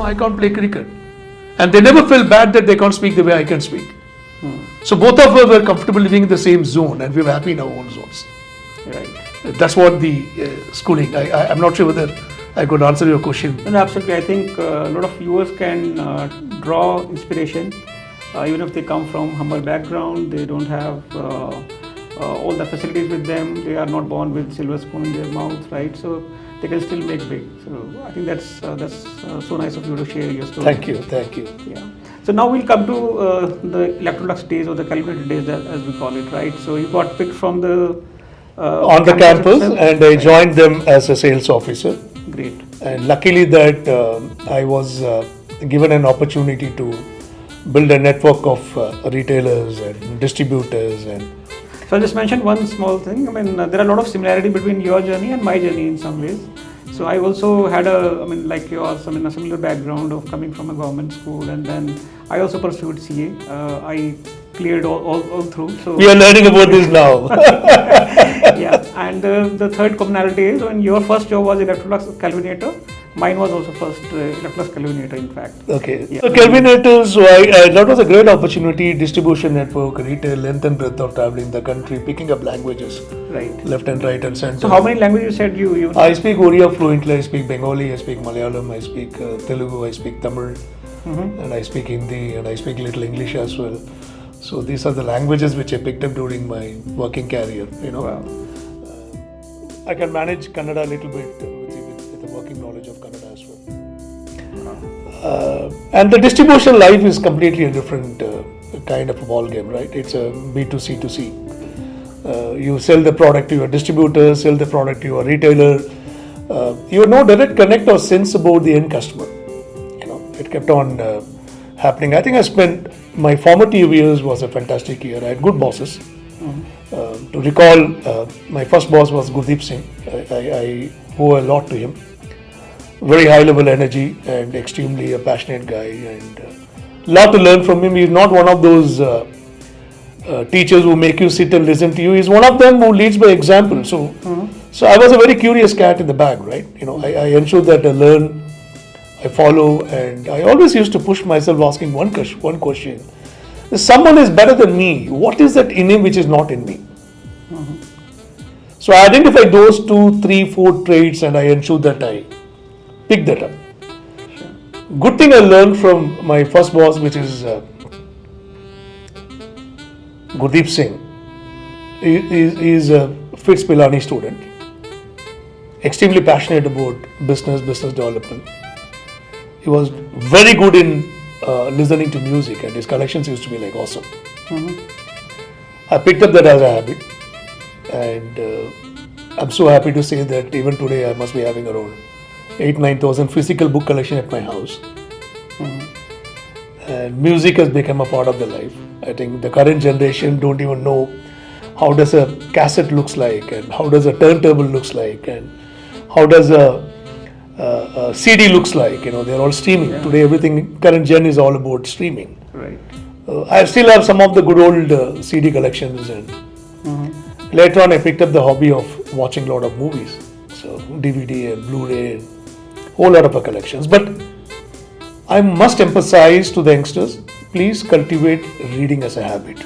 I can't play cricket. And they never felt bad that they can't speak the way I can speak. So both of us were comfortable living in the same zone, and we were happy in our own zones. Right. That's what the schooling. I'm not sure whether I could answer your question. No, absolutely. I think a lot of viewers can draw inspiration, even if they come from humble background. They don't have all the facilities with them. They are not born with silver spoon in their mouth, right? So they can still make big. So I think that's so nice of you to share your story. Thank you. Yeah. So now we'll come to the Electrolux days or the calibrated days, as we call it, right? So you got picked from the on the campus, itself, and I joined them as a sales officer. Great. And luckily that I was given an opportunity to build a network of retailers and distributors. And So I'll just mention one small thing. I mean, there are a lot of similarity between your journey and my journey in some ways. So I also had like yours, a similar background of coming from a government school, and then I also pursued CA. I cleared all through. So we are learning about this now. yeah, and the third commonality is when your first job was Electrolux Calvinator, mine was also first Electrolux Calvinator, in fact. Okay. Yeah. So Calvinators, that was a great opportunity. Distribution network, retail, length and breadth of traveling the country, picking up languages. Right. Left and right and center. So how many languages you said you I speak Oriya fluently. I speak Bengali. I speak Malayalam. I speak Telugu. I speak Tamil. And I speak Hindi, and I speak little English as well. So these are the languages which I picked up during my working career. Wow. I can manage Kannada a little bit with the working knowledge of Kannada as well. And the distribution life is completely a different kind of a ball game, right? It's a B2C2C. You sell the product to your distributor, sell the product to your retailer. You have no direct connect or sense about the end customer. It kept on happening. I think I spent my formative years was a fantastic year. I had good bosses. To recall, my first boss was Gurdeep Singh. I owe a lot to him. Very high level energy and extremely a passionate guy, and lot to learn from him. He's not one of those teachers who make you sit and listen to you. He's one of them who leads by example. So I was a very curious cat in the bag, right? I ensured that I learn, I follow, and I always used to push myself asking one question. If someone is better than me, what is that in him which is not in me? So I identified those 2, 3, 4 traits, and I ensured that I pick that up. Sure. Good thing I learned from my first boss, which is Gurdeep Singh. He is a Fitz Pilani student. Extremely passionate about business development. He was very good in listening to music, and his collections used to be like awesome. I picked up that as a habit, and I'm so happy to say that even today I must be having around 8,000-9,000 physical book collection at my house. And music has become a part of the life. I think the current generation don't even know how does a cassette looks like, and how does a turntable looks like, and how does a CD looks like. They're all streaming. Yeah. Today everything, current gen is all about streaming. Right. I still have some of the good old CD collections, and later on I picked up the hobby of watching a lot of movies. So DVD and Blu-ray and whole lot of collections. But I must emphasize to the youngsters, please cultivate reading as a habit.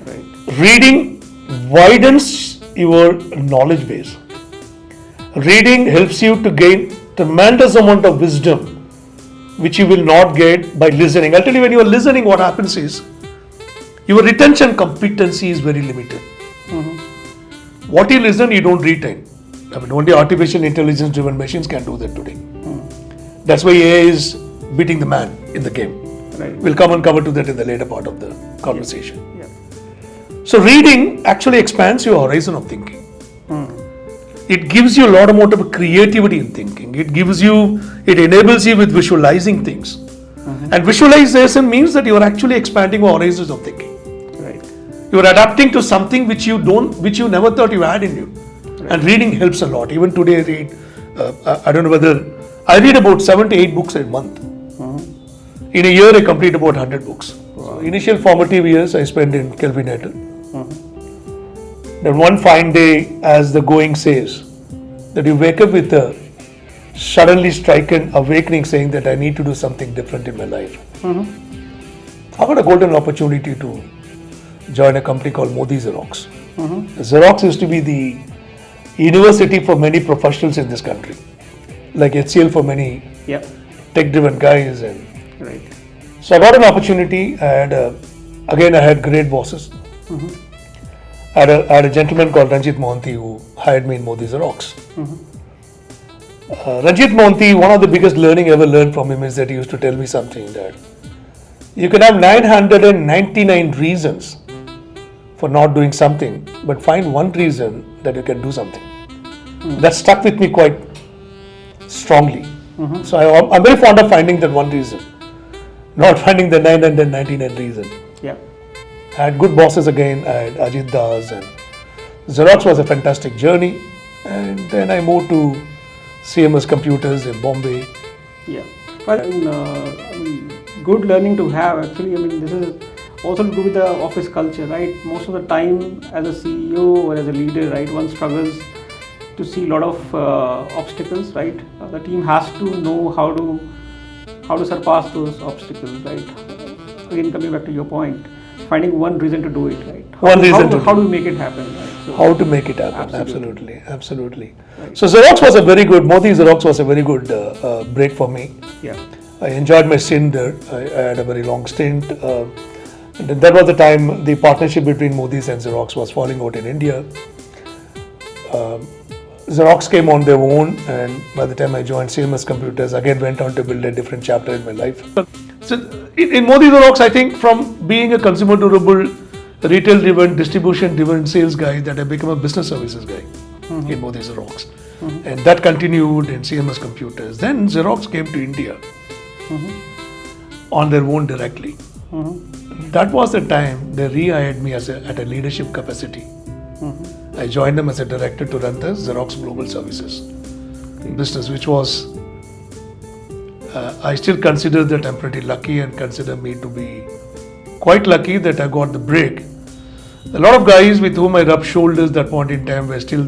Right. Reading widens your knowledge base. Reading helps you to gain tremendous amount of wisdom which you will not get by listening. I'll tell you, when you are listening, what happens is your retention competency is very limited. What you listen, you don't retain. Only artificial intelligence driven machines can do that today. That's why AI is beating the man in the game. Right. We'll come and cover to that in the later part of the conversation. Yeah. So reading actually expands your horizon of thinking. It gives you a lot amount of creativity in thinking. It enables you with visualizing things. And visualization means that you are actually expanding your horizons of thinking. Right. You are adapting to something which you never thought you had in you. Right. And reading helps a lot. Even today I read, I don't know whether, I read about 7 to 8 books a month. In a year I complete about 100 books. Wow. So initial formative years I spent in Kelvinator. Then one fine day, as the going says, that you wake up with a suddenly strike an awakening saying that I need to do something different in my life. I got a golden opportunity to join a company called Modi Xerox. Xerox used to be the university for many professionals in this country, like HCL for many Yeah. tech-driven guys. And Right. so I got an opportunity, and again I had great bosses. I had a gentleman called Ranjit Mohanty who hired me in Modi Xerox. Ranjit Mohanty, one of the biggest learning I ever learned from him is that he used to tell me something that you can have 999 reasons for not doing something, but find one reason that you can do something. That stuck with me quite strongly. So I'm very fond of finding that one reason, not finding the 999 reason. Yeah. I had good bosses again. I had Ajit Das, and Xerox was a fantastic journey. And then I moved to CMS Computers in Bombay. Yeah. Well, good learning to have actually. This is also to do with the office culture, right? Most of the time, as a CEO or as a leader, right, one struggles to see a lot of obstacles, right? The team has to know how to surpass those obstacles, right? Again, coming back to your point, finding one reason to do it, right? How do we make it happen, right? So, how to make it happen? Absolutely. Right. So Modi Xerox was a very good break for me. Yeah. I enjoyed my stint there. I had a very long stint. And that was the time the partnership between Modi's and Xerox was falling out in India. Xerox came on their own, and by the time I joined CMS Computers, again went on to build a different chapter in my life. So in Modi Xerox, I think from being a consumer durable, retail-driven, distribution-driven sales guy, that I became a business services guy in Modi Xerox. And that continued in CMS Computers. Then Xerox came to India on their own directly. That was the time they rehired me at a leadership capacity. I joined them as a director to run the Xerox Global Services business, which was, I still consider that I'm pretty lucky and consider me to be quite lucky that I got the break. A lot of guys with whom I rubbed shoulders that point in time were still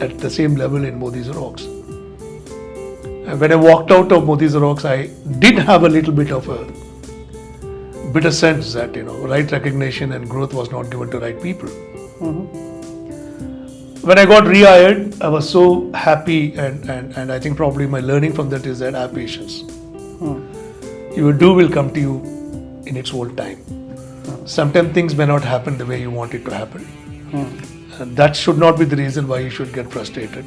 at the same level in Modi Xerox. And when I walked out of Modi Xerox, I did have a little bit of a bitter sense that right recognition and growth was not given to right people. When I got rehired, I was so happy, and I think probably my learning from that is that have patience. Your due will come to you in its own time. Sometimes things may not happen the way you want it to happen. And that should not be the reason why you should get frustrated.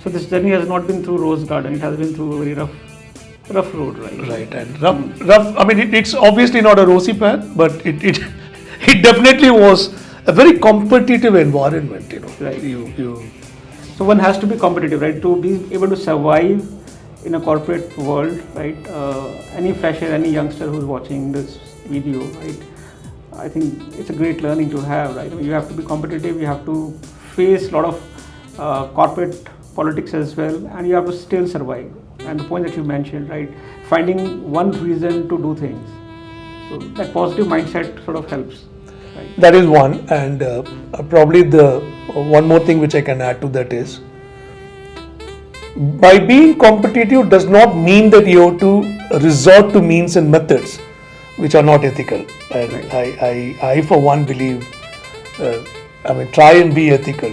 So this journey has not been through rose garden. It has been through a very rough road, right? Right, and rough. It's obviously not a rosy path, but it definitely was a very competitive environment. Right. You. So one has to be competitive, right? To be able to survive in a corporate world, right? Any fresher, any youngster who's watching this video, right? I think it's a great learning to have, right? You have to be competitive. You have to face a lot of corporate politics as well, and you have to still survive. And the point that you mentioned, right? Finding one reason to do things. So that positive mindset sort of helps. Right? That is one, and probably the one more thing which I can add to that is, by being competitive does not mean that you have to resort to means and methods which are not ethical. And Right. I for one believe, try and be ethical.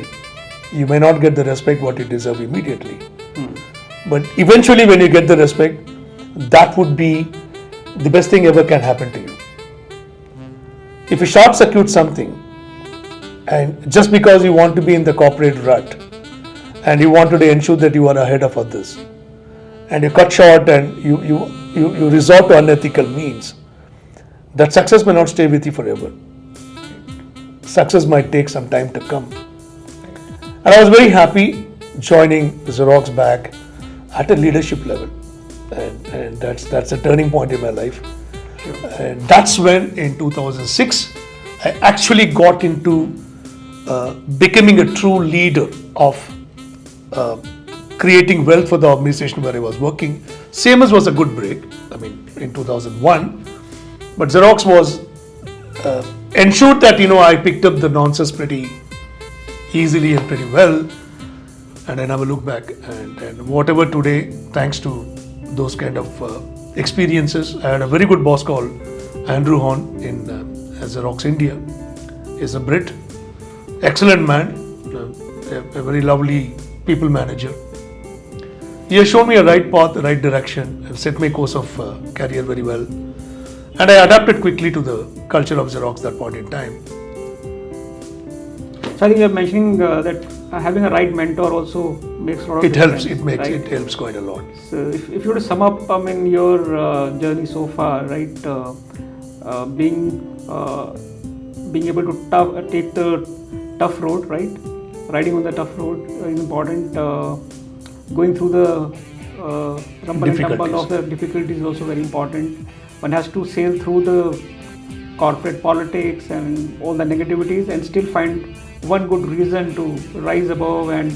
You may not get the respect what you deserve immediately, but eventually when you get the respect, that would be the best thing ever can happen to you. If you short circuit something, and just because you want to be in the corporate rut, and you wanted to ensure that you are ahead of others, and you cut short and you resort to unethical means, that success may not stay with you forever. Success might take some time to come. And I was very happy joining Xerox back at a leadership level, and that's a turning point in my life. Sure. And that's when in 2006 I actually got into becoming a true leader of creating wealth for the organization where I was working. CMS was a good break, in 2001, but Xerox was ensured that I picked up the nonsense pretty easily and pretty well. and I never look back. And whatever today, thanks to those kind of experiences, I had a very good boss called Andrew Horn in Xerox India. He's a Brit, excellent man, a very lovely people manager. He has shown me a right path, the right direction, and set my course of career very well. And I adapted quickly to the culture of Xerox that point in time. So I think you're mentioning that having a right mentor also makes a lot of difference. It helps quite a lot. So if you were to sum up, your journey so far, right, being able to take the tough road, right, riding on the tough road is important. Going through the rumble and tumble of the difficulties is also very important. One has to sail through the corporate politics and all the negativities and still find one good reason to rise above and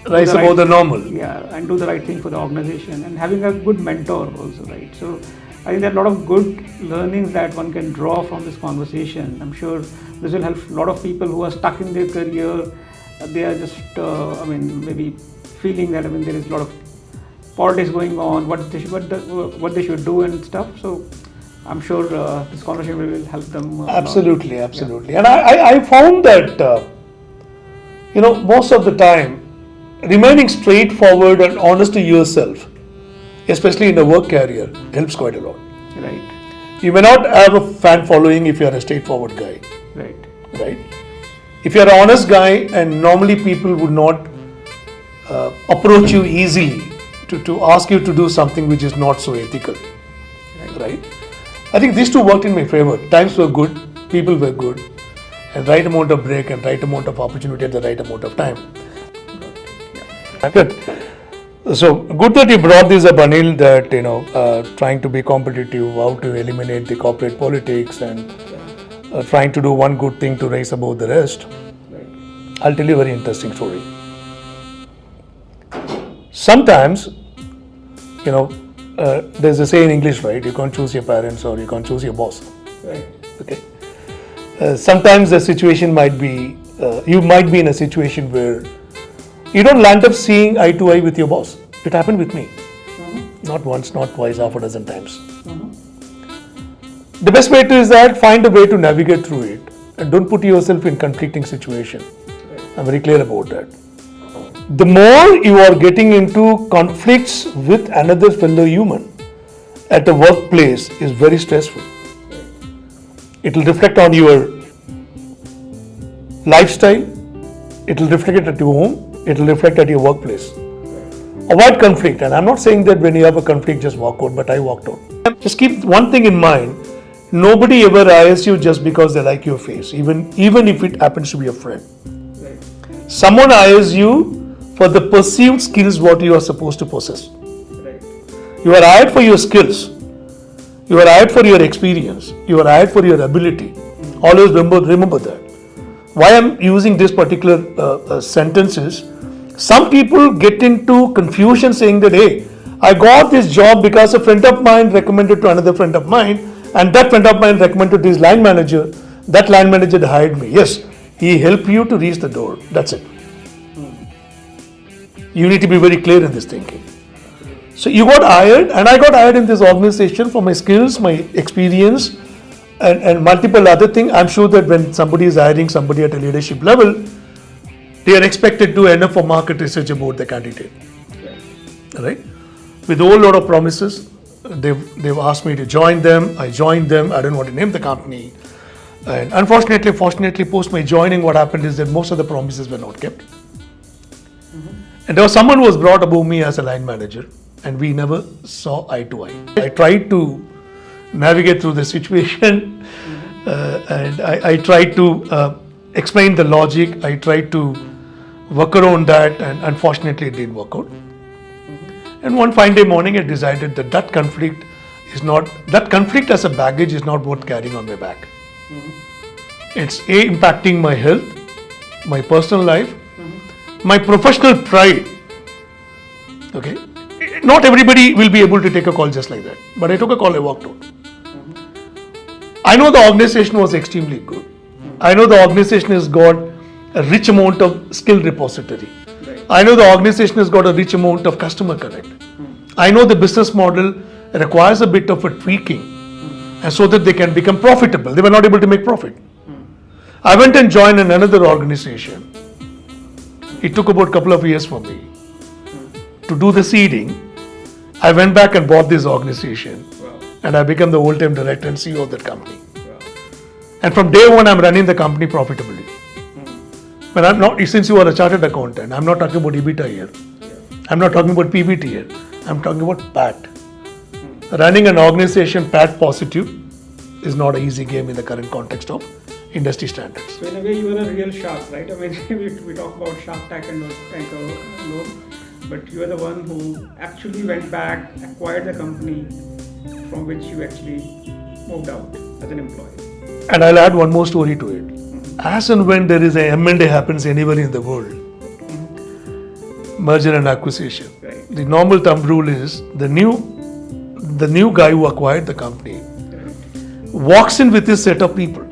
rise above the normal. Yeah, and do the right thing for the organization, and having a good mentor also, right? So I think there are a lot of good learnings that one can draw from this conversation. I'm sure this will help a lot of people who are stuck in their career. They are just, maybe feeling that there is a lot of politics going on, what they should do and stuff. So I'm sure this conversation will help them. Absolutely. Yeah. And I found that most of the time, remaining straightforward and honest to yourself, especially in a work career, helps quite a lot. Right. You may not have a fan following if you are a straightforward guy. Right. If you are an honest guy, and normally people would not approach you easily to ask you to do something which is not so ethical. Right. I think these two worked in my favor. Times were good, people were good, and right amount of break and right amount of opportunity at the right amount of time. Good. So good that you brought this up, Anil, that trying to be competitive, how to eliminate the corporate politics, and trying to do one good thing to rise above the rest. I'll tell you a very interesting story. Sometimes, there's a say in English, right? You can't choose your parents or you can't choose your boss. Right. Okay. Sometimes the situation might be, you might be in a situation where you don't land up seeing eye to eye with your boss. It happened with me. Mm-hmm. Not once, not twice, half a dozen times. Mm-hmm. The best way to is that find a way to navigate through it and don't put yourself in conflicting situation. Right. I'm very clear about that. The more you are getting into conflicts with another fellow human at a workplace is very stressful. It will reflect on your lifestyle, it will reflect it at your home, it will reflect at your workplace. Avoid conflict, and I'm not saying that when you have a conflict just walk out, but I walked out. Just keep one thing in mind, nobody ever hires you just because they like your face, even if it happens to be a friend. Right. Someone hires you for the perceived skills what you are supposed to possess. Right. You are hired for your skills. You are hired for your experience. You are hired for your ability. Always remember that. Why I'm using this particular sentences, some people get into confusion saying that, hey, I got this job because a friend of mine recommended to another friend of mine, and that friend of mine recommended to this line manager. That line manager hired me. Yes, he helped you to reach the door. That's it. You need to be very clear in this thinking. So you got hired, and I got hired in this organization for my skills, my experience, and multiple other things. I'm sure that when somebody is hiring somebody at a leadership level, they are expected to enough for market research about the candidate. Right? With a whole lot of promises, they've asked me to join them. I joined them. I don't want to name the company. And unfortunately, fortunately, post my joining, what happened is that most of the promises were not kept. And there was someone who was brought above me as a line manager, and we never saw eye to eye. I tried to navigate through the situation, and I tried to explain the logic. I tried to work around that, and unfortunately it didn't work out. And one fine day morning I decided that conflict as a baggage is not worth carrying on my back. It's impacting my health, my personal life, my professional pride. Okay, not everybody will be able to take a call just like that, but I took a call, I walked out. I know the organization was extremely good. I know the organization has got a rich amount of skill repository. I know the organization has got a rich amount of customer connect. I know the business model requires a bit of a tweaking, and so that they can become profitable. They were not able to make profit. I went and joined in another organization. It took about a couple of years for me to do the seeding. I went back and bought this organization, and I became the whole-time director and CEO of that company. And from day one, I'm running the company profitably. But I'm not, since you are a chartered accountant, I'm not talking about EBITDA here. I'm not talking about PBT here. I'm talking about PAT. Running an organization PAT positive is not an easy game in the current context of industry standards. So in a way, you are a real shark, right? I mean, we talk about Shark Tank and alone, but you are the one who actually went back, acquired the company from which you actually moved out as an employee. And I'll add one more story to it. As and when there is a M&A happens anywhere in the world, merger and acquisition, Right. the normal thumb rule is the new guy who acquired the company walks in with his set of people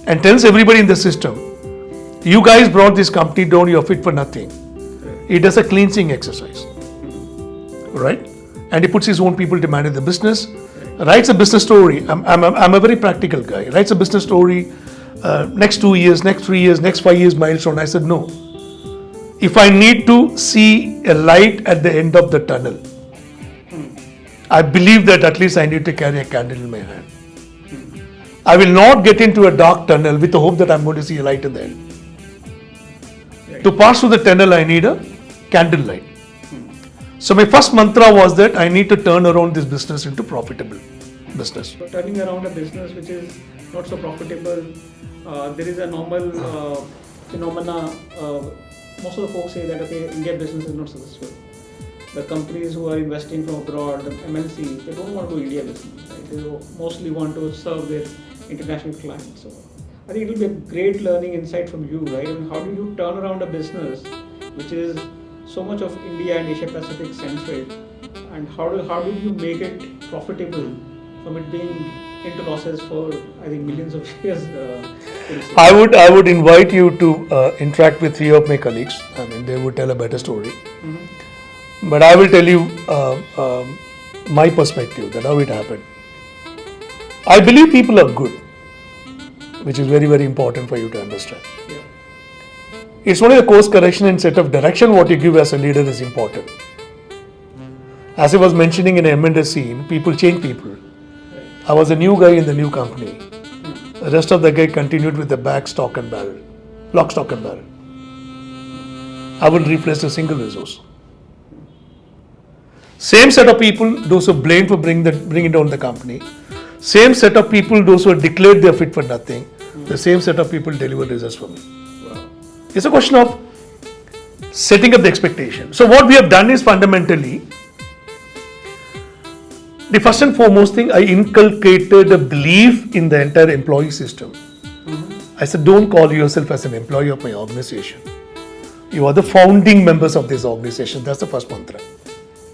and tells everybody in the system, you guys brought this company down, you're fit for nothing. He does a cleansing exercise, right? And he puts his own people to manage the business, writes a business story. I'm a very practical guy. Writes a business story, next 2 years, next 3 years, next 5 years milestone. I said, no. If I need to see a light at the end of the tunnel, I believe that at least I need to carry a candle in my hand. I will not get into a dark tunnel with the hope that I'm going to see a light in the end. To pass through the tunnel, I need a candle light. So my first mantra was that I need to turn around this business into profitable business. So turning around a business which is not so profitable, there is a normal phenomena. Most of the folks say that okay, India business is not successful. The companies who are investing from abroad, the MNCs, they don't want to do India business. Right? They mostly want to serve their international clients. So I think it will be a great learning insight from you, right? I mean, how do you turn around a business which is so much of India and Asia Pacific centric, and how do you make it profitable from it being into losses for I think millions of years? I would invite you to interact with 3 of my colleagues. I mean, they would tell a better story. But I will tell you my perspective, that how it happened. I believe people are good, which is very, very important for you to understand. Yeah. It's only the course correction and set of direction what you give as a leader is important. As I was mentioning in an M&A scene, people change people. I was a new guy in the new company. The rest of the guy continued with the lock, stock and barrel. I would replace a single resource. Same set of people, those who blamed for bringing down the company. Same set of people, those who declared they are fit for nothing. The same set of people delivered results for me. Wow. It's a question of setting up the expectation. So what we have done is fundamentally, the first and foremost thing, I inculcated a belief in the entire employee system. I said, don't call yourself as an employee of my organization. You are the founding members of this organization. That's the first mantra.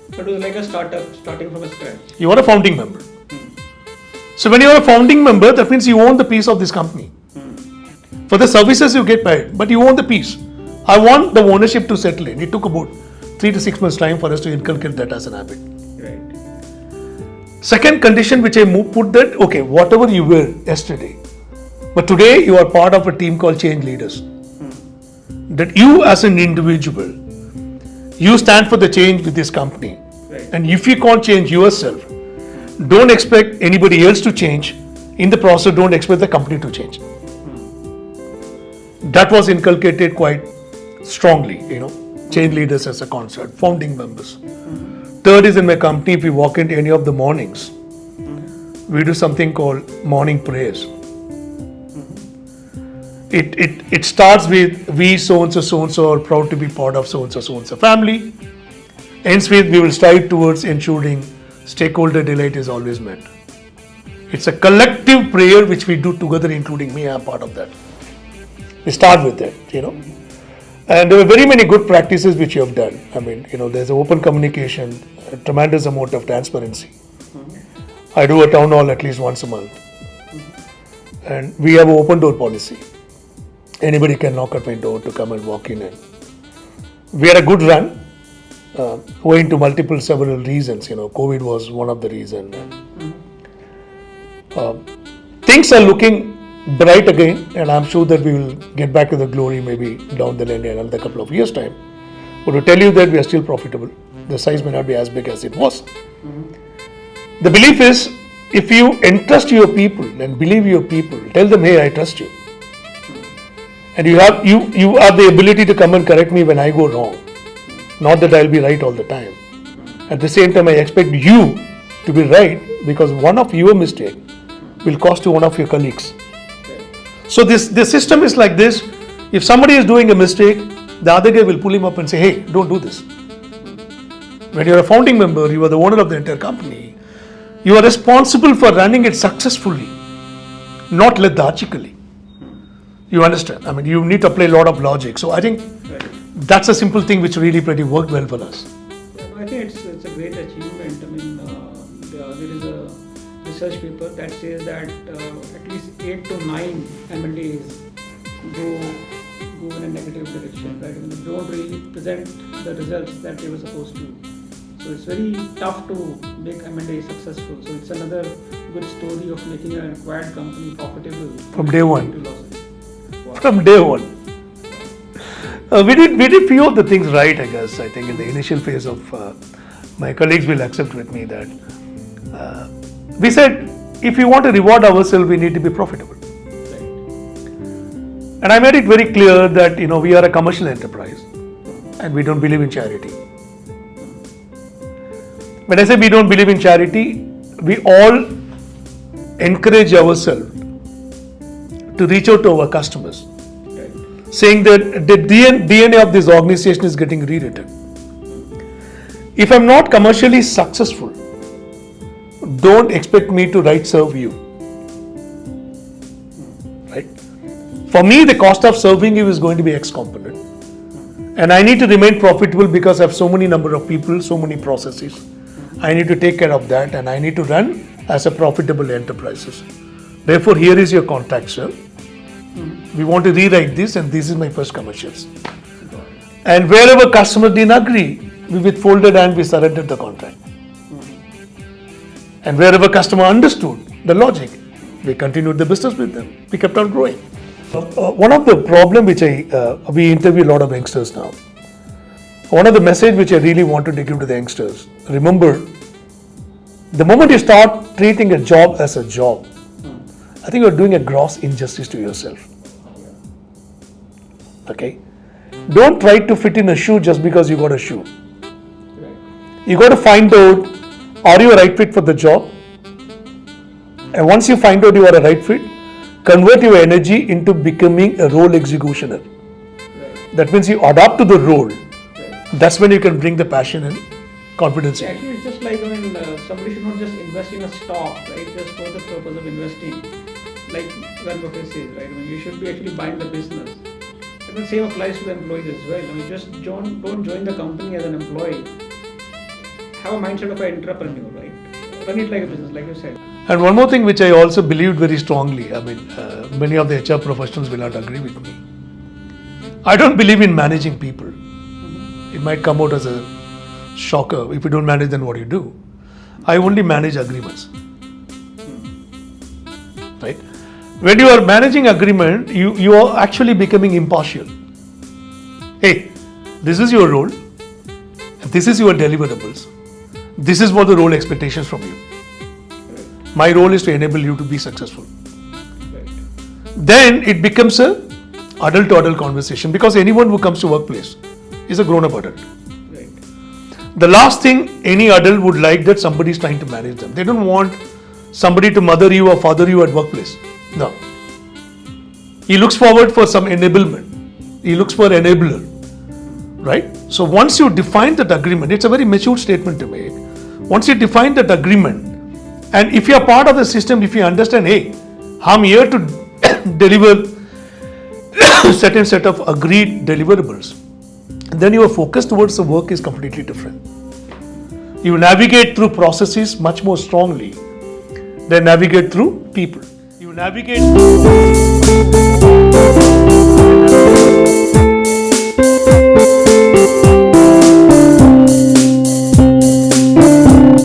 But it was like a startup starting from a scratch. You are a founding member. So when you are a founding member, that means you own the piece of this company. For the services you get paid, but you own the piece. I want the ownership to settle in. It took about 3 to 6 months time for us to inculcate that as an habit. Right. Second condition which I put that, okay, whatever you were yesterday, but today you are part of a team called Change Leaders. That you as an individual, you stand for the change with this company. Right. And if you can't change yourself, don't expect anybody else to change. In the process, don't expect the company to change. That was inculcated quite strongly, Change Leaders as a concept, founding members. Third is in my company, if we walk into any of the mornings, we do something called morning prayers. It starts with we so-and-so are proud to be part of so-and-so family. Ends with we will strive towards ensuring stakeholder delight is always met. It's a collective prayer which we do together, including me. I'm part of that. We start with that, And there are very many good practices which you have done. I mean, there's open communication, a tremendous amount of transparency. I do a town hall at least once a month. And we have an open door policy. Anybody can knock at my door to come and walk in and we had a good run, owing to multiple several reasons. COVID was one of the reasons. Things are looking bright again, and I'm sure that we will get back to the glory maybe down the line in another couple of years' time. But to tell you that we are still profitable, the size may not be as big as it was. The belief is, if you entrust your people and believe your people, tell them, hey, I trust you. And you have the ability to come and correct me when I go wrong. Not that I'll be right all the time. At the same time, I expect you to be right, because one of your mistake will cost you one of your colleagues. So this system is like this. If somebody is doing a mistake, the other guy will pull him up and say, hey, don't do this. When you're a founding member, you are the owner of the entire company. You are responsible for running it successfully, not lethargically. You understand? I mean, you need to apply a lot of logic. So I think that's a simple thing which really pretty worked well for us. I think it's a great achievement. I mean, there is a research paper that says that at least 8 to 9 M&As go in a negative direction, right? I mean, they don't really present the results that they were supposed to. So it's very tough to make M&A successful. So it's another good story of making an acquired company profitable from day one. Wow. From day one. We did few of the things right, I guess. I think in the initial phase of my colleagues will accept with me that we said, if we want to reward ourselves, we need to be profitable. Right. And I made it very clear that we are a commercial enterprise and we don't believe in charity. When I say we don't believe in charity, we all encourage ourselves to reach out to our customers, saying that the DNA of this organization is getting rewritten. If I'm not commercially successful, don't expect me to right serve you. Right? For me, the cost of serving you is going to be X component. And I need to remain profitable because I have so many number of people, so many processes. I need to take care of that, and I need to run as a profitable enterprises. Therefore, here is your contract, sir. We want to rewrite this, and this is my first commercials. And wherever customer didn't agree, we withfolded and we surrendered the contract. And wherever customer understood the logic, we continued the business with them. We kept on growing. One of the problem which we interview a lot of youngsters now. One of the message which I really wanted to give to the youngsters, remember, the moment you start treating a job as a job, I think you're doing a gross injustice to yourself. Okay? Don't try to fit in a shoe just because you got a shoe. You got to find out, are you a right fit for the job? And once you find out you are a right fit, convert your energy into becoming a role executioner. That means you adapt to the role. That's when you can bring the passion and confidence in. Actually, it's just like, somebody should not just invest in a stock, right? Just for the purpose of investing. Like Warren Buffett says, right? You should be actually buying the business. And the same applies to the employees as well. Just don't join the company as an employee. Have a mindset of an entrepreneur, right? Run it like a business, like you said. And one more thing which I also believed very strongly, many of the HR professionals will not agree with me. I don't believe in managing people. It might come out as a shocker. If you don't manage, then what do you do? I only manage agreements. Right? When you are managing agreement, you are actually becoming impartial. Hey, this is your role. This is your deliverables. This is what the role expectations from you. My role is to enable you to be successful. Then it becomes a adult to adult conversation, because anyone who comes to workplace is a grown-up adult. Right. The last thing any adult would like that somebody is trying to manage them. They don't want somebody to mother you or father you at workplace. No. He looks forward for some enablement. He looks for enabler. Right? So once you define that agreement, it's a very mature statement to make. Once you define that agreement, and if you are part of the system, if you understand, hey, I'm here to deliver a certain set of agreed deliverables, then your focus towards the work is completely different. You navigate through processes much more strongly than navigate through people. You navigate